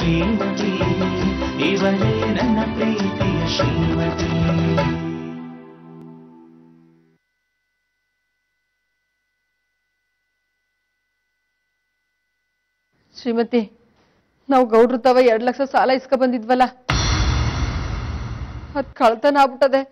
ಶ್ರೀಮತಿ ಇವಳೇ ನನ್ನ ಪ್ರೀತಿಯ ಶ್ರೀಮತಿ. ಶ್ರೀಮತಿ, ನಾವು ಗೌಡ್ರು ತವ 2 ಲಕ್ಷ ಸಾಲ ಇಸ್ಕ ಬಂದಿದ್ವಲ್ಲ, ಅದ್ ಕಳ್ತನ ಆಗ್ಬಿಟ್ಟದೆ.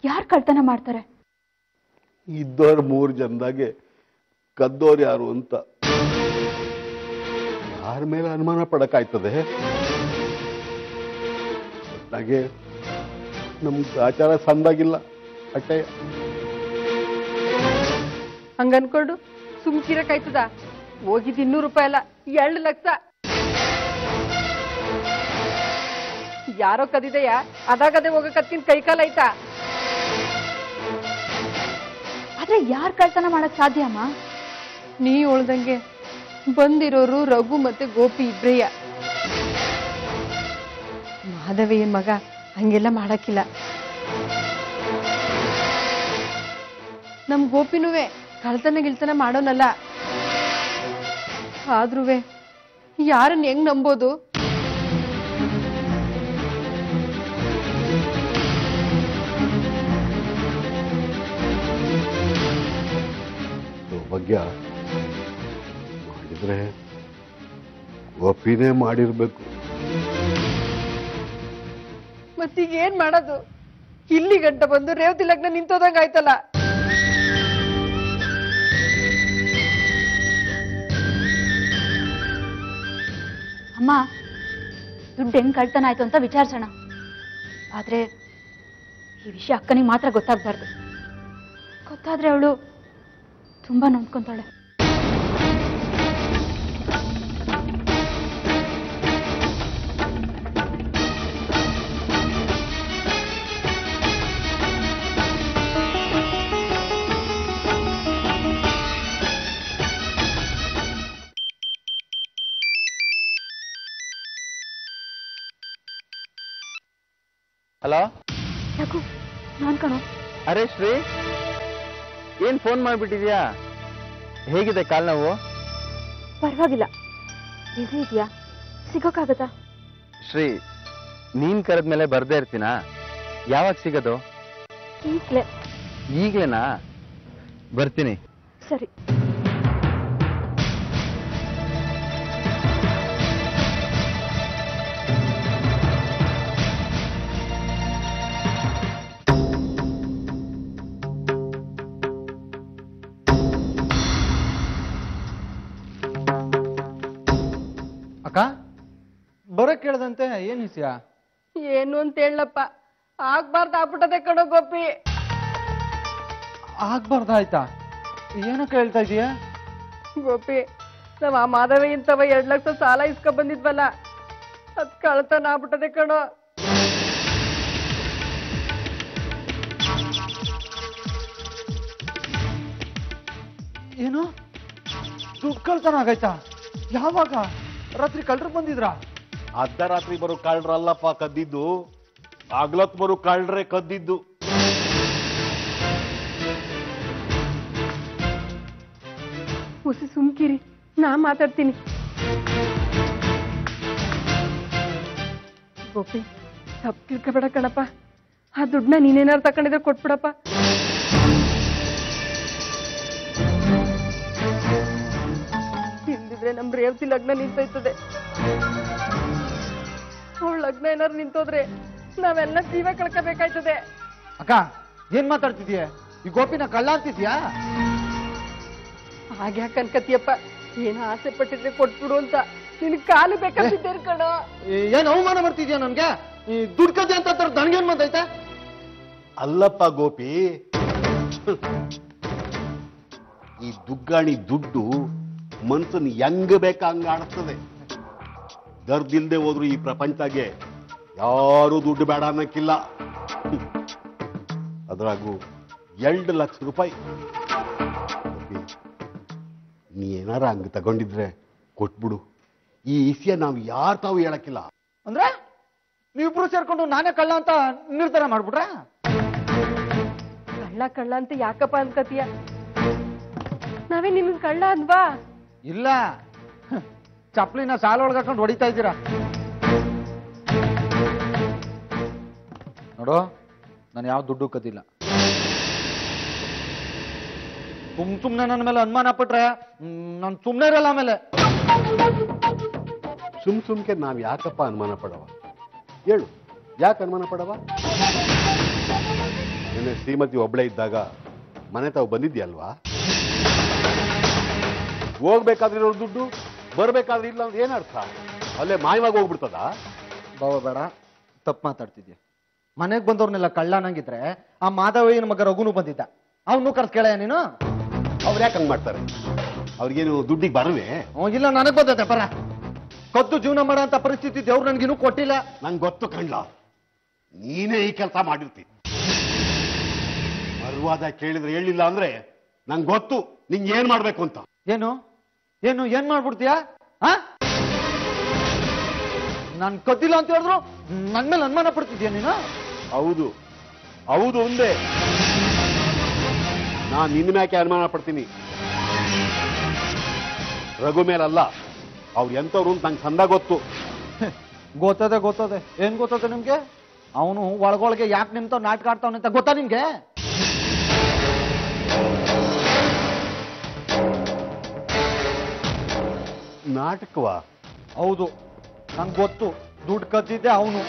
ಯಾರು ಕಳ್ತನ ಮಾಡ್ತಾರೆ? ಇದ್ದವ್ರು 3 ಜನದಾಗೆ ಕದ್ದೋರು ಯಾರು ಅಂತ ಯಾರ ಮೇಲೆ ಅನುಮಾನ ಪಡಕಾಯ್ತದೆ? ಹಾಗೆ ನಮ್ಗೆ ಆಚಾರ ಸಂದಾಗಿಲ್ಲ ಅಟ್ಟೆ. ಹಂಗನ್ಕೊಂಡು ಸುಮ್ಕಿರಕಾಯ್ತದ? ಹೋಗಿದ್ 200 ರೂಪಾಯಿ ಅಲ್ಲ, 2 ಲಕ್ಷ. ಯಾರೋ ಕದಿದೆಯ ಅದಾಗದೆ ಹೋಗಕತ್ತಿನ ಕೈಕಾಲ ಆಯ್ತಾ? ಆದ್ರೆ ಯಾರು ಕಳ್ತನ ಮಾಡಕ್ ಸಾಧ್ಯ ಅಮ್ಮ? ನೀ ಉಳ್ದಂಗೆ ಬಂದಿರೋರು ರಘು ಮತ್ತೆ ಗೋಪಿ ಇಬ್ರೇಯ. ಮಾಧವಯ್ಯನ್ ಮಗ ಹಂಗೆಲ್ಲ ಮಾಡಕ್ಕಿಲ್ಲ. ನಮ್ ಗೋಪಿನುವೆ ಕಳ್ತನ ಮಾಡೋನಲ್ಲ. ಆದ್ರೂ ಯಾರನ್ನ ಹೆಂಗ್ ನಂಬೋದು? ಭಾಗ್ಯ ಮಾಡಿದ್ರೆ ಗೋಪಿನೇ ಮಾಡಿರ್ಬೇಕು. ಮತ್ತೀಗ ಏನ್ ಮಾಡೋದು? ಇಲ್ಲಿ ಗಂಟ ಬಂದು ರೇವತಿ ಲಗ್ನ ನಿಂತೋದಂಗ ಆಯ್ತಲ್ಲ. ಅಮ್ಮ, ದುಡ್ಡು ಹೆಂಗ್ ಕಳ್ತನ ಆಯ್ತು ಅಂತ ವಿಚಾರಿಸೋಣ. ಆದ್ರೆ ಈ ವಿಷಯ ಅಕ್ಕನಿಗೆ ಮಾತ್ರ ಗೊತ್ತಾಗ್ಬಾರ್ದು. ಗೊತ್ತಾದ್ರೆ ಅವಳು ತುಂಬಾ ನೊಂದ್ಕೊಂತಾಳೆ. ಹಲೋ ಯಾಕೋ ನಾನ್ ಕಣೋ. ಅರೆ ಶ್ರೀ, ಏನ್ ಫೋನ್ ಮಾಡ್ಬಿಟ್ಟಿದ್ಯಾ? ಹೇಗಿದೆ ಕಾಲ್ ನೋವು? ಪರವಾಗಿಲ್ಲ. ಬಿಸಿ ಇದೆಯಾ? ಸಿಗೋಕ್ಕಾಗತ್ತಾ? ಶ್ರೀ, ನೀನ್ ಕರೆದ್ಮೇಲೆ ಬರ್ದೇ ಇರ್ತೀನಾ? ಯಾವಾಗ ಸಿಗೋದು? ಈಗ್ಲೇನಾ? ಬರ್ತೀನಿ. ಸರಿ. ಅಕ್ಕ, ಬರಕ್ ಕೇಳ್ದಂತೆ ಏನ್ ವಿಷಯ? ಏನು ಅಂತ ಹೇಳಪ್ಪ, ಆಗ್ಬಾರ್ದು ಆಗ್ಬಿಟ್ಟದೆ ಕಣೋ ಗೋಪಿ. ಆಗ್ಬಾರ್ದಾಯ್ತಾ? ಏನಕ್ಕೆ ಹೇಳ್ತಾ ಇದೀಯ? ಗೋಪಿ, ನಾವ್ ಆ ಮಾಧವಯ್ಯಂತವ 2 ಲಕ್ಷ ಸಾಲ ಇಸ್ಕ ಬಂದಿದ್ವಲ್ಲ, ಅದ್ ಕಳ್ತನ ಆಗ್ಬಿಟ್ಟದೆ ಕಣೋ. ಏನು? ದುಡ್ಡು ಕಳ್ತನ ಆಗೈತಾ? ಯಾವಾಗ? ರಾತ್ರಿ ಕಳ್ರು ಬಂದಿದ್ರಾ? ಅರ್ಧರಾತ್ರಿ ಬರೋ ಕಳ್ರಲ್ಲಪ್ಪ ಕದ್ದಿದ್ದು, ಆಗ್ಲತ್ ಬರೋ ಕಳ್ರೆ ಕದ್ದಿದ್ದು. ಹುಸಿ ಸುಮ್ಕಿರಿ, ನಾ ಮಾತಾಡ್ತೀನಿ. ಗೋಪಿ, ತಪ್ಪು ತಿಳ್ಕೊಬೇಡ ಕಣಪ್ಪ. ಆ ದುಡ್ಡನ್ನ ನೀನೇನಾರು ತಕೊಂಡಿದ್ರೆ ಕೊಟ್ಬಿಡಪ್ಪ. ಇಲ್ದಿದ್ರೆ ನಮ್ ರೇವತಿ ಲಗ್ನ ನಿಂತೋಯ್ತದೆ. ಅವಳ ಲಗ್ನ ಏನಾರು ನಿಂತೋದ್ರೆ ನಾವೆಲ್ಲ ಜೀವ ಕಳ್ಕೋಬೇಕಾಯ್ತದೆ. ಅಕ್ಕ, ಏನ್ ಮಾತಾಡ್ತಿದೀಯ? ಈ ಗೋಪಿನ ಕಳ್ಳ ಅಂತಿದ್ಯಾ? ಹಾಗ್ಯಾಕ ಅನ್ಕತಿಯಪ್ಪ? ಏನ ಆಸೆ ಪಟ್ಟಿದ್ರೆ ಕೊಟ್ಬಿಡು ಅಂತ ನಿನ್ ಕಾಲು ಬೇಕಾಗಿದ್ದೇರ್ ಕಣೋ. ಏನ್ ಅವಮಾನ ಮಾಡ್ತಿದ್ಯಾ ನನ್ಗೆ? ಈ ದುಡ್ಡು ಕದ್ದೆ ಅಂತ ನನಗೇನ್ ಬಂದೈತೆ? ಅಲ್ಲಪ್ಪ ಗೋಪಿ, ಈ ದುಗ್ಗಾಣಿ ದುಡ್ಡು ಮನ್ಸನ್ ಹೆಂಗ್ ಬೇಕ ಹಂಗ ಆಡ್ತದೆ. ದರ್ದಿಲ್ದೆ ಹೋದ್ರು ಈ ಪ್ರಪಂಚದಾಗೆ ಯಾರು ದುಡ್ಡು ಬೇಡ ಅನ್ನಕ್ಕಿಲ್ಲ. ಅದ್ರಾಗೂ 2 ಲಕ್ಷ ರೂಪಾಯಿ. ನೀ ಏನಾರ ಹಂಗ ತಗೊಂಡಿದ್ರೆ ಕೊಟ್ಬಿಡು. ಈ ವಿಷಯ ನಾವು ಯಾರು ತಾವು ಹೇಳಕ್ಕಿಲ್ಲ. ಅಂದ್ರೆ ನೀವಿಬ್ರು ಸೇರ್ಕೊಂಡು ನಾನೇ ಕಳ್ಳ ಅಂತ ನಿರ್ಧಾರ ಮಾಡ್ಬಿಟ್ರ? ಕಳ್ಳ ಕಳ್ಳ ಅಂತ ಯಾಕಪ್ಪ ಅನ್ಕತೀಯ? ನಾವೇ ನಿಮ್ಗೆ ಕಳ್ಳ ಅನ್ವಾ? ಇಲ್ಲ, ಚಪ್ಲಿನ ಸಾಲ ಒಳಗೆ ಹಾಕೊಂಡು ಹೊಡಿತಾ ಇದ್ದೀರಾ. ನೋಡು, ನಾನು ಯಾವ ದುಡ್ಡು ಕದಿಲ್ಲ. ಸುಮ್ನೆ ನನ್ನ ಮೇಲೆ ಅನುಮಾನ ಪಟ್ರೆ ನಾನು ಸುಮ್ನೆ ಇರಲ್ಲ. ಆಮೇಲೆ ಸುಮ್ಕೆ ನಾವ್ ಯಾಕಪ್ಪ ಅನುಮಾನ ಪಡವ? ಹೇಳು, ಯಾಕೆ ಅನುಮಾನ ಪಡವ? ನಿನ್ನೆ ಶ್ರೀಮತಿ ಒಬ್ಳೆ ಇದ್ದಾಗ ಮನೆ ತಾವು ಬಂದಿದ್ಯಲ್ವಾ? ಹೋಗ್ಬೇಕಾದ್ರೆ ಇರೋ ದುಡ್ಡು ಬರ್ಬೇಕಾದ್ರೆ ಇಲ್ಲ ಅಂದ್ರೆ ಏನರ್ಥ? ಅಲ್ಲೇ ಮಾಯವಾಗಿ ಹೋಗ್ಬಿಡ್ತದ? ಬಾವ ಬೇಡ, ತಪ್ಪು ಮಾತಾಡ್ತಿದ್ಯಾ. ಮನೆಗೆ ಬಂದವ್ರನ್ನೆಲ್ಲ ಕಳ್ಳ ಅನ್ನಂಗಿದ್ರೆ ಆ ಮಾಧವಯ್ಯನ ಮಗ ರಘುನು ಬಂದಿದ್ದ, ಅವನು ಕರ್ಸ್ ಕೇಳ ನೀನು. ಅವ್ರು ಯಾಕೆ ಹಂಗ್ ಮಾಡ್ತಾರೆ? ಅವ್ರಿಗೇನು ದುಡ್ಡಿಗೆ ಬರವೇ? ಇಲ್ಲ, ನನಗ್ ಬರ್ತದೆ ಬರ. ಕದ್ದು ಜೀವನ ಮಾಡೋ ಅಂತ ಪರಿಸ್ಥಿತಿ ದೇವ್ರು ನನ್ಗಿನ್ನೂ ಕೊಟ್ಟಿಲ್ಲ. ನಂಗೆ ಗೊತ್ತು ಕಣ್ಲ, ನೀನೇ ಈ ಕೆಲಸ ಮಾಡಿರ್ತಿ. ಮರುವಾದ ಕೇಳಿದ್ರೆ ಹೇಳಿಲ್ಲ ಅಂದ್ರೆ ನಂಗೆ ಗೊತ್ತು ನಿಂಗೆ ಏನ್ ಮಾಡ್ಬೇಕು ಅಂತ. ಏನು ಏನು ಏನ್ ಮಾಡ್ಬಿಡ್ತೀಯಾ? ನಾನ್ ಕದ್ದಿಲ್ಲ ಅಂತ ಹೇಳಿದ್ರು ನನ್ ಮೇಲೆ ಅನುಮಾನ ಪಡ್ತಿದ್ಯಾ ನೀನು? ಹೌದು ಹೌದು ಒಂದೇ. ನಾನ್ ನಿನ್ನ ಮ್ಯಾಕೆ ಅನುಮಾನ ಪಡ್ತೀನಿ, ರಘು ಮೇಲಲ್ಲ. ಅವ್ರು ಎಂತವ್ರು ಅಂತ ನಂಗೆ ಚಂದ ಗೊತ್ತು. ಗೊತ್ತದೆ. ಏನ್ ಗೊತ್ತದೆ ನಿಮ್ಗೆ? ಅವನು ಒಳಗೊಳಗೆ ಯಾಕೆ ನಿಮ್ತ ನಾಟಕ ಆಡ್ತಾವನೆ ಅಂತ ಗೊತ್ತಾ ನಿಮ್ಗೆ? ನಾಟಕವಾ? ಹೌದು, ನಂಗೆ ಗೊತ್ತು. ದುಡ್ಡು ಕದ್ದಿದ್ದೆ ಅವನು.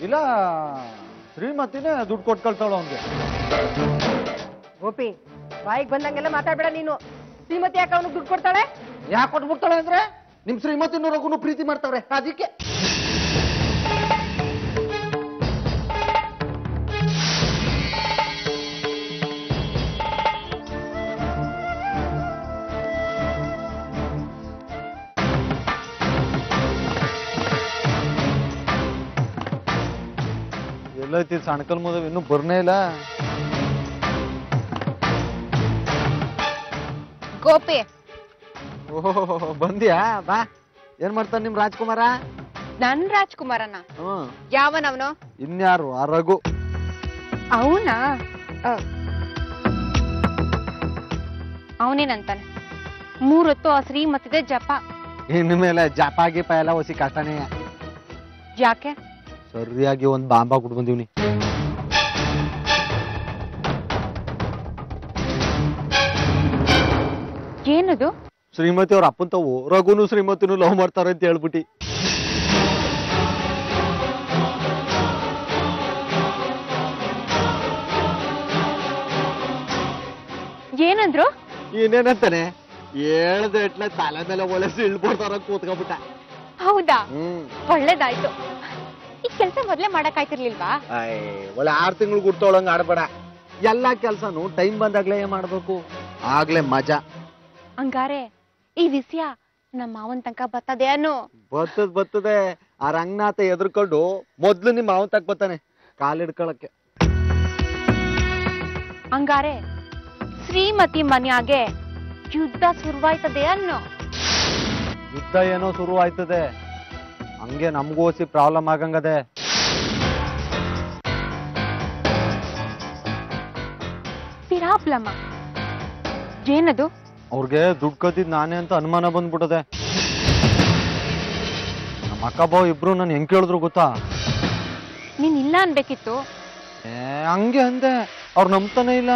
ಇಲ್ಲ, ಶ್ರೀಮತಿನೇ ದುಡ್ಡು ಕೊಟ್ಟು ಕಳ್ತಾಳ ಅವನ್ಗೆ. ಗೋಪಿ, ಬಾಯಿಗೆ ಬಂದಂಗೆಲ್ಲ ಮಾತಾಡ್ಬೇಡ ನೀನು. ಶ್ರೀಮತಿ ಯಾಕೆ ಅವನಿಗೆ ದುಡ್ಡು ಕೊಡ್ತಾಳೆ? ಯಾಕೆ ಕೊಟ್ಬಿಡ್ತಾಳೆ ಅಂದ್ರೆ ನಿಮ್ ಶ್ರೀಮತಿನೂ ರಘುನು ಪ್ರೀತಿ ಮಾಡ್ತಾವ್ರೆ, ಅದಕ್ಕೆ. ಎಲ್ಲೈತಿ ಸಣ್ಕಲ್ ಮುದವ್ ಇನ್ನೂ ಬರ್ನೇ ಇಲ್ಲ. ಗೋಪಿ, ಓಹೋ, ಬಂದ್ಯಾ? ಬಾ. ಏನ್ ಮಾಡ್ತಾನ ನಿಮ್ ರಾಜ್ಕುಮಾರ? ನನ್ ರಾಜ್ಕುಮಾರನ? ಹ್ಮ್. ಯಾವನವನು? ಇನ್ಯಾರು? ಆ ರಘು. ಅವನಾ? ಅವನೇನಂತಾನೆ? 3 ಹೊತ್ತು ಆ ಶ್ರೀಮತಿದೆ ಜಪ. ಇನ್ ಮೇಲೆ ಜಪ ಗಿಪ ಎಲ್ಲ ಹೊಸಿ ಕಷ್ಟನೇ. ಯಾಕೆ? ಸರಿಯಾಗಿ ಒಂದ್ ಬಾಂಬಾ ಕೊಟ್ಟು ಬಂದೀವ್ನಿ. ಏನದು? ಶ್ರೀಮತಿ ಅವ್ರ ಅಪ್ಪನ್ ತಾವು ರಘುನು ಶ್ರೀಮತಿನೂ ಲವ್ ಮಾಡ್ತಾರೆ ಅಂತ ಹೇಳ್ಬಿಟ್ಟಿ. ಏನಂದ್ರು? ಇನ್ನೇನಂತಾನೆ? ಹೇಳ್ದೆ ಇಟ್ಲೆ ತಲೆ ಮೇಲೆ ಒಳ್ಳೆ ಸಿಳ್ಬಿಡ್ತಾರ ಕೂತ್ಕೊಂಡ್ಬಿಟ್ಟ. ಹೌದಾ? ಒಳ್ಳೇದಾಯ್ತು. ಈ ಕೆಲ್ಸ ಮೊದ್ಲೇ ಮಾಡಕ್ಕಾಯ್ತಿರ್ಲಿಲ್ವಾ? ಒಳ್ಳೆ 6 ತಿಂಗಳು ಗುಡ್ತೊಳಂಗ ಆಡ್ಬೇಡ. ಎಲ್ಲಾ ಕೆಲ್ಸನು ಟೈಮ್ ಬಂದಾಗ್ಲೇ ಮಾಡ್ಬೇಕು, ಆಗ್ಲೇ ಮಜಾ. ಹಂಗಾರೆ ಈ ವಿಷಯ ನಮ್ಮ ಮಾವನ್ ತನಕ ಬರ್ತದೆ ಅನ್ನು? ಬರ್ತದೆ. ಆ ರಂಗನಾಥ ಎದ್ರಕೊಂಡು ಮೊದ್ಲು ನಿಮ್ಮ ಮಾವನ್ ತಕ್ ಬರ್ತಾನೆ ಕಾಲಿಡ್ಕೊಳಕ್ಕೆ. ಹಂಗಾರೆ ಶ್ರೀಮತಿ ಮನ್ಯಾಗೆ ಯುದ್ಧ ಶುರುವಾಯ್ತದೆ ಅನ್ನು? ಯುದ್ಧ ಏನೋ ಶುರು ಆಯ್ತದೆ, ಹಂಗೆ ನಮ್ಗೋಸಿ ಪ್ರಾಬ್ಲಮ್ ಆಗಂಗದೆ. ಪ್ರಾಬ್ಲಮ್ ಏನದು? ಅವ್ರಿಗೆ ದುಡ್ಡು ಕದ್ದಿದ್ ನಾನೇ ಅಂತ ಅನುಮಾನ ಬಂದ್ಬಿಟ್ಟದೆ. ನಮ್ಮ ಅಕ್ಕ ಬಾವ್ ಇಬ್ರು ನಾನು ಹೆಂಗ್ ಕೇಳಿದ್ರು ಗೊತ್ತಾ? ನೀನ್ ಇಲ್ಲ ಅನ್ಬೇಕಿತ್ತು. ಹಂಗೆ ಅಂದೆ, ಅವ್ರು ನಂಬ್ತಾನೆ ಇಲ್ಲ.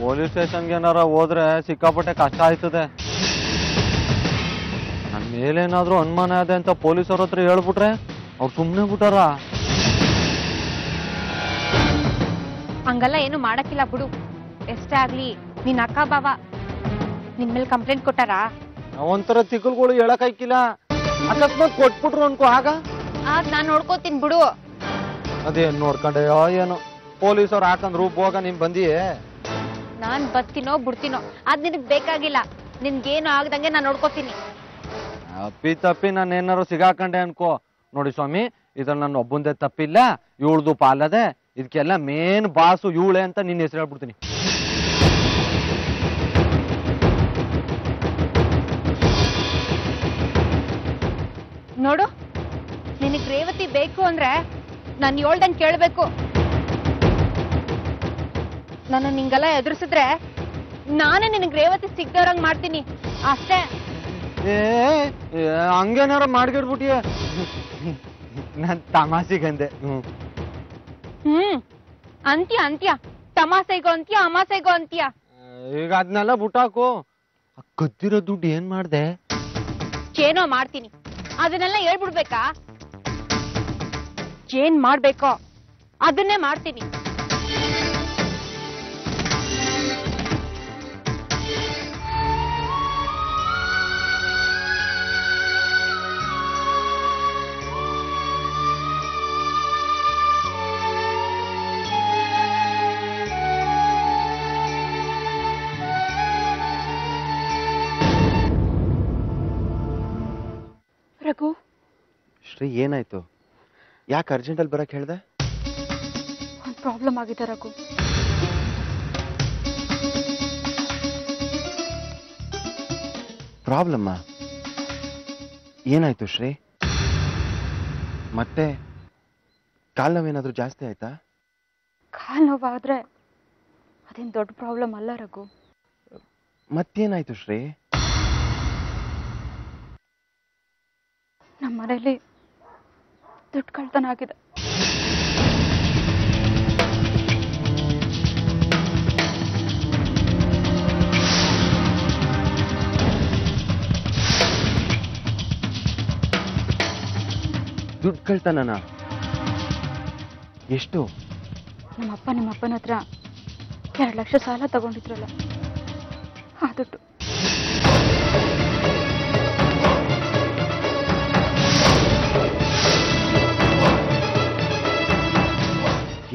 ಪೊಲೀಸ್ ಸ್ಟೇಷನ್ಗೆ ಏನಾರ ಹೋದ್ರೆ ಸಿಕ್ಕಾಪಟ್ಟೆ ಕಷ್ಟ ಆಯ್ತದೆ. ನನ್ ಮೇಲೇನಾದ್ರೂ ಅನುಮಾನ ಇದೆ ಅಂತ ಪೊಲೀಸವ್ರ ಹತ್ರ ಹೇಳ್ಬಿಟ್ರೆ ಅವ್ರು ಸುಮ್ನೆ ಬಿಟ್ಟಾರ. ಹಂಗಲ್ಲ ಏನು ಮಾಡಕ್ಕಿಲ್ಲ ಬಿಡು. ಎಷ್ಟೇ ಆಗ್ಲಿ ನಿನ್ ಅಕ್ಕ ಬಾವ ನಿನ್ ಮೇಲೆ ಕಂಪ್ಲೇಂಟ್ ಕೊಟ್ಟಾರ? ಒಂಥರ ತಿಕ್ಕಲ್ಗಳು ಹೇಳಕ್ ಆಯ್ಕಿಲ್ಲ. ಅಕಸ್ಮಾತ್ ಕೊಟ್ಬಿಟ್ರು ಅನ್ಕೋ, ಆಗ ನಾನ್ ನೋಡ್ಕೋತೀನಿ ಬಿಡು. ಅದೇನ್ ನೋಡ್ಕೊಂಡೆ ಏನು ಪೊಲೀಸವ್ರು ಹಾಕಂದ್ರು ಹೋಗ ನೀನ್ ಬಂದಿಯೇ. ನಾನ್ ಬದುಕಿನೋ ಬಿಡ್ತೀನೋ ಅದ್ ನಿನಗ್ ಬೇಕಾಗಿಲ್ಲ. ನಿನ್ಗೇನು ಆಗದಂಗೆ ನಾನ್ ನೋಡ್ಕೋತೀನಿ. ಅಪ್ಪಿ ತಪ್ಪಿ ನಾನು ಏನಾರು ಸಿಗಾಕಂಡೆ ಅನ್ಕೋ. ನೋಡಿ ಸ್ವಾಮಿ, ಇದ್ರಲ್ಲಿ ನನ್ನ ಒಬ್ಬಂದೇ ತಪ್ಪಿಲ್ಲ, ಇವಳ್ದು ಪಾಲದೆ. ಇದಕ್ಕೆಲ್ಲ ಮೇನ್ ಬಾಸು ಇವಳೆ ಅಂತ ನಿನ್ನ ಹೆಸರು ಹೇಳ್ಬಿಡ್ತೀನಿ. ನೋಡು, ನಿನಗ್ ರೇವತಿ ಬೇಕು ಅಂದ್ರೆ ನಾನು ಹೇಳ್ದಂಗೆ ಕೇಳ್ಬೇಕು. ನಾನು ನಿಂಗೆಲ್ಲ ಎದುರಿಸಿದ್ರೆ ನಾನೇ ನಿನಗ್ ರೇವತಿ ಸಿಗ್ದವ್ರಂಗ್ ಮಾಡ್ತೀನಿ ಅಷ್ಟೇ. ಹಂಗೇನಾರ ಮಾಡ್ಗಿಡ್ಬಿಟ್ಟಿಯ, ನಾನ್ ತಮಾಷೆಗಂದೆ. ಅಂತ್ಯ ಅಂತ್ಯ, ತಮಾಸೆಗೋ ಅಂತ್ಯ, ಅಮಾಸೆಗೋ ಅಂತ್ಯ. ಈಗ ಅದನ್ನೆಲ್ಲ ಬುಟ್ಟಾಕು. ಕದ್ದಿರೋ ದುಡ್ಡು ಏನ್ ಮಾಡ್ದೆ? ಏನೋ ಮಾಡ್ತೀನಿ, ಅದನ್ನೆಲ್ಲ ಹೇಳ್ಬಿಡ್ಬೇಕಾ? ಏನ್ ಮಾಡ್ಬೇಕೋ ಅದನ್ನೇ ಮಾಡ್ತೀನಿ. ರಘು, ಶ್ರೀ ಏನಾಯ್ತು? ಯಾಕೆ ಅರ್ಜೆಂಟಲ್ಲಿ ಬರಕ್ ಹೇಳ್ದೆ? ಒಂದು ಪ್ರಾಬ್ಲಮ್ ಆಗಿದೆ ರಘು. ಪ್ರಾಬ್ಲಮ್ಮ? ಏನಾಯ್ತು ಶ್ರೀ? ಮತ್ತೆ ಕಾಲ್ ನೋವೇನಾದ್ರೂ ಜಾಸ್ತಿ ಆಯ್ತಾ? ಕಾಲ್ ನೋವಾದ್ರೆ ಅದೇನು ದೊಡ್ಡ ಪ್ರಾಬ್ಲಮ್ ಅಲ್ಲ ರಘು. ಮತ್ತೇನಾಯ್ತು ಶ್ರೀ? ನಮ್ಮ ಮನೇಲಿ ದುಡ್ಡು ಕಳ್ತನ ಆಗಿದೆ. ದುಡ್ಡು ಕಳ್ತನನ? ಎಷ್ಟು? ನಮ್ಮಪ್ಪ ನಿಮ್ಮಪ್ಪನ ಹತ್ರ 2 ಲಕ್ಷ ಸಾಲ ತಗೊಂಡಿದ್ರಲ್ಲ, ಆ ದುಡ್ಡು.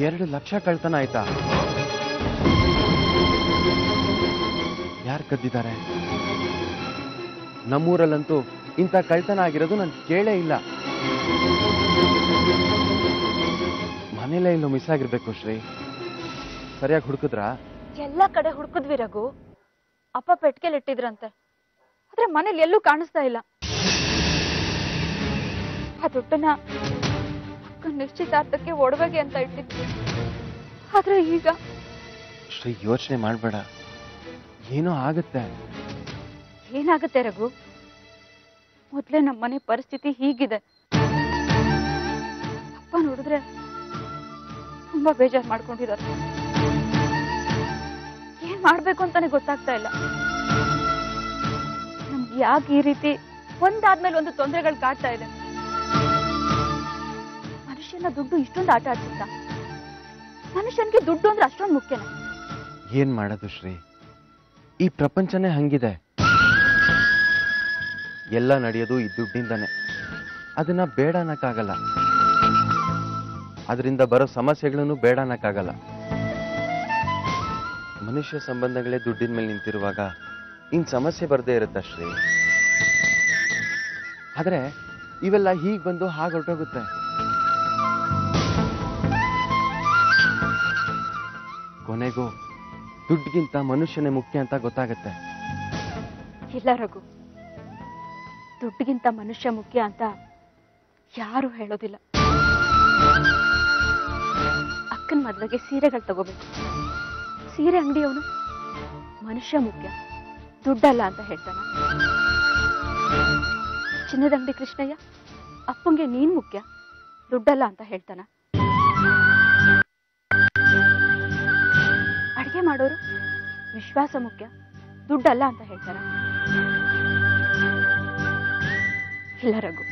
$2 ಲಕ್ಷ ಕಳ್ತನ ಆಯ್ತಾ? ಯಾರು ಕದ್ದಿದ್ದಾರೆ? ನಮ್ಮೂರಲ್ಲಂತೂ ಇಂಥ ಕಳ್ತನ ಆಗಿರೋದು ನಾನು ಕೇಳೇ ಇಲ್ಲ. ಮನೇಲೇ ಇಲ್ಲೋ ಮಿಸ್ ಆಗಿರ್ಬೇಕು ಶ್ರೀ. ಸರಿಯಾಗಿ ಹುಡುಕಿದ್ರಾ? ಎಲ್ಲ ಕಡೆ ಹುಡುಕಿದ್ವಿ ರಘು. ಅಪ್ಪ ಪೆಟ್ಟಿಗೆಲ್ ಇಟ್ಟಿದ್ರಂತೆ, ಆದ್ರೆ ಮನೇಲಿ ಎಲ್ಲೂ ಕಾಣಿಸ್ತಾ ಇಲ್ಲ. ಆ ದುಡ್ಡನ್ನ ಅಕ್ಕ ನಿಶ್ಚಿತಾರ್ಥಕ್ಕೆ ಒಡವೆಗೆ ಅಂತ ಇಟ್ಟಿದ್ವಿ. ಆದ್ರೆ ಈಗ ಶ್ರೀ ಯೋಚನೆ ಮಾಡ್ಬೇಡ, ಏನೋ ಆಗುತ್ತೆ. ಏನಾಗುತ್ತೆ ರಘು? ಮೊದ್ಲೇ ನಮ್ಮ ಮನೆ ಪರಿಸ್ಥಿತಿ ಹೀಗಿದೆ. ಅಪ್ಪ ನೋಡಿದ್ರೆ ತುಂಬಾ ಬೇಜಾರು ಮಾಡ್ಕೊಂಡಿದ್ದಾರೆ. ಏನ್ ಮಾಡ್ಬೇಕು ಅಂತಾನೆ ಗೊತ್ತಾಗ್ತಾ ಇಲ್ಲ. ನಮ್ಗೆ ಯಾಕೆ ಈ ರೀತಿ ಒಂದಾದ್ಮೇಲೆ ಒಂದು ತೊಂದರೆಗಳು ಕಾಡ್ತಾ ಇದೆ? ಮನುಷ್ಯನ ದುಡ್ಡು ಇಷ್ಟೊಂದು ಆಟ ಆಡ್ಸುತ್ತಾ? ಮನುಷ್ಯನ್ಗೆ ದುಡ್ಡು ಅಂದ್ರೆ ಅಷ್ಟೊಂದು ಮುಖ್ಯನಾ? ಏನ್ ಮಾಡೋದು ಶ್ರೀ, ಈ ಪ್ರಪಂಚನೇ ಹಂಗಿದೆ. ಎಲ್ಲ ನಡೆಯೋದು ಈ ದುಡ್ಡಿಂದಾನೆ. ಅದನ್ನ ಬೇಡ ಅನ್ನಕ್ಕಾಗಲ್ಲ, ಅದರಿಂದ ಬರೋ ಸಮಸ್ಯೆಗಳನ್ನು ಬೇಡ ಅನ್ನಕ್ಕಾಗಲ್ಲ. ಮನುಷ್ಯ ಸಂಬಂಧಗಳೇ ದುಡ್ಡಿನ ಮೇಲೆ ನಿಂತಿರುವಾಗ ಇನ್ ಸಮಸ್ಯೆ ಬರ್ದೇ ಇರುತ್ತ ಶ್ರೀ. ಆದ್ರೆ ಇವೆಲ್ಲ ಹೀಗ್ ಬಂದು ಹಾಗೆ ಹೊರಟೋಗುತ್ತೆ. ಕೊನೆಗೂ ದುಡ್ಡಿಗಿಂತ ಮನುಷ್ಯನೇ ಮುಖ್ಯ ಅಂತ ಗೊತ್ತಾಗತ್ತೆ. ಇಲ್ಲ ರಘು, ದುಡ್ಡಿಗಿಂತ ಮನುಷ್ಯ ಮುಖ್ಯ ಅಂತ ಯಾರು ಹೇಳೋದಿಲ್ಲ. ಅಕ್ಕನ ಮದ್ವೆಗೆ ಸೀರೆಗಳು ತಗೋಬೇಕು. ಸೀರೆ ಅಂಗಡಿಯವನು ಮನುಷ್ಯ ಮುಖ್ಯ, ದುಡ್ಡಲ್ಲ ಅಂತ ಹೇಳ್ತಾನ. ಚಿನ್ನದ ಅಂಗಡಿ ಕೃಷ್ಣಯ್ಯ ಅಪ್ಪಂಗೆ ನೀನ್ ಮುಖ್ಯ, ದುಡ್ಡಲ್ಲ ಅಂತ ಹೇಳ್ತಾನ. ಅಡಿಗೆ ಮಾಡೋರು ವಿಶ್ವಾಸ ಮುಖ್ಯ, ದುಡ್ಡಲ್ಲ ಅಂತ ಹೇಳ್ತಾರ. ಇಲ್ಲ ರಘು,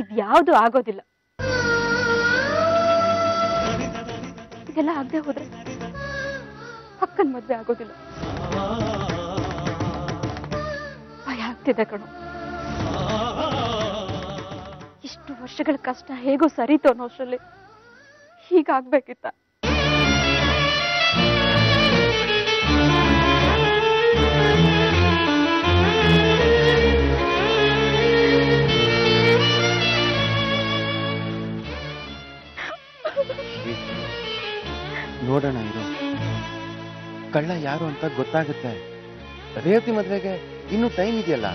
ಇದ್ಯಾವುದು ಆಗೋದಿಲ್ಲ. ಇದೆಲ್ಲ ಆಗದೆ ಹೋದ್ರೆ ಅಕ್ಕನ ಮದ್ವೆ ಆಗೋದಿಲ್ಲ. ಭಯ ಆಗ್ತಿದೆ ಕಣು. ಇಷ್ಟು ವರ್ಷಗಳ ಕಷ್ಟ ಹೇಗೋ ಸರಿತು ಅನ್ನೋ ಅಷ್ಟರಲ್ಲಿ ಹೀಗಾಗ್ಬೇಕಿತ್ತ? ಕಳ್ಳ ಯಾರು ಅಂತ ಗೊತ್ತಾಗುತ್ತೆ. ರೇವತಿ ಮದ್ವೆಗೆ ಇನ್ನೂ ಟೈಮ್ ಇದೆಯಲ್ಲ.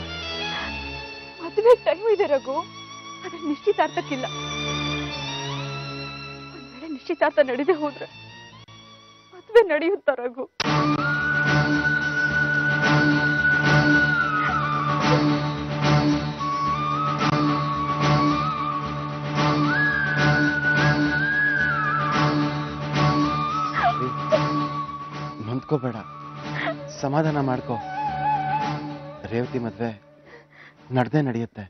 ಮದುವೆ ಟೈಮ್ ಇದೆ ರಘು, ಅದ್ರ ನಿಶ್ಚಿತಾರ್ಥಕ್ಕಿಲ್ಲ. ಒಂದ್ ವೇಳೆ ನಿಶ್ಚಿತಾರ್ಥ ನಡೆದೇ ಹೋದ್ರೆ ಮದುವೆ ನಡೆಯುತ್ತ ರಘು. ನೊಂದ್ಕೋಬೇಡ, ಸಮಾಧಾನ ಮಾಡ್ಕೋ. ರೇವತಿ ಮದ್ವೆ ನಡೆದೇ ನಡೆಯುತ್ತೆ.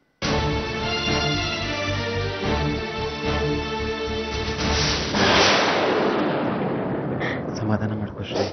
ಸಮಾಧಾನ ಮಾಡ್ಕೋ ಶ್ರೀ.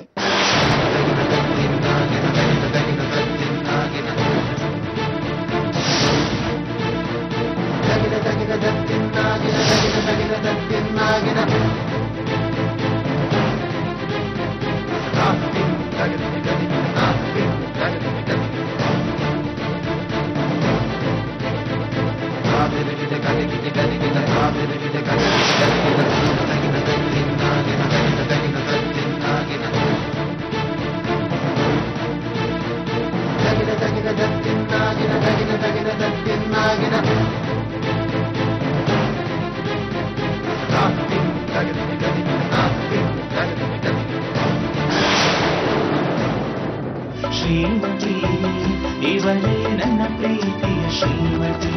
ಶ್ರೀಮತಿ ಇವಳೇ ನನ್ನ ಪ್ರೀತಿಯ ಶ್ರೀಮತಿ.